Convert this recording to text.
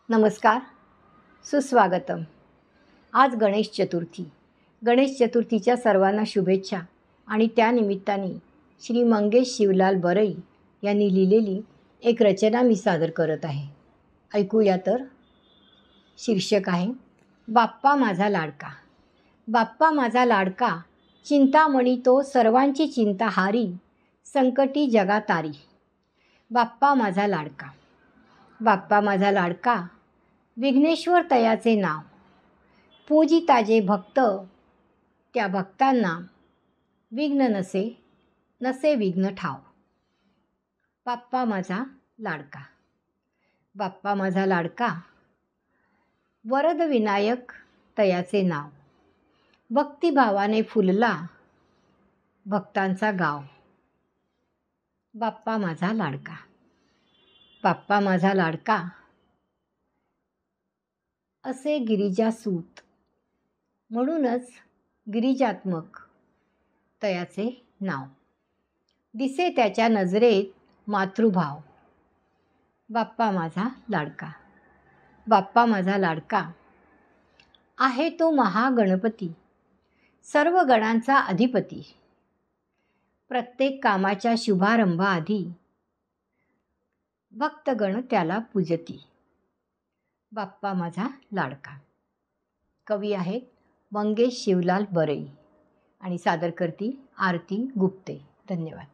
नमस्कार, सुस्वागतम. आज गणेश चतुर्थी. गणेश चतुर्थीच्या सर्वांना शुभेच्छा. आणि त्यानिमित्ताने श्री मंगेश शिवलाल बरई यांनी लिहिलेली एक रचना मी सादर करत आहे. ऐकूया तर. शीर्षक आहे बाप्पा माझा लाडका. बाप्पा माझा लाडका, चिंतामणी तो सर्वांची चिंता हारी, संकटी जगा तारी. बाप्पा माझा लाडका. बाप्पा माझा लाडका, विघ्नेश्वर तयाचे नाव. पूजिताजे भक्त, त्या भक्तांना विघ्न नसे विघ्न ठाव. बाप्पा माझा लाडका. बाप्पा माझा लाडका, वरद विनायक तयाचे नाव. भक्तिभावाने फुलला भक्तांचा गाव. बाप्पा माझा लाडका. बाप्पा माझा लाडका, असे गिरिजासूत, म्हणूनच गिरिजात्मक तयाचे नाव. दिसे त्याच्या नजरेत मातृभाव. बाप्पा माझा लाडका. बाप्पा माझा लाडका, आहे तो महागणपती, सर्व गणांचा अधिपती. प्रत्येक कामाच्या शुभारंभाआधी भक्तगण त्याला पूजती. बाप्पा माझा लाडका. कवी आहेत मंगेश शिवलाल बरई आणि सादर करती आरती गुप्ते. धन्यवाद.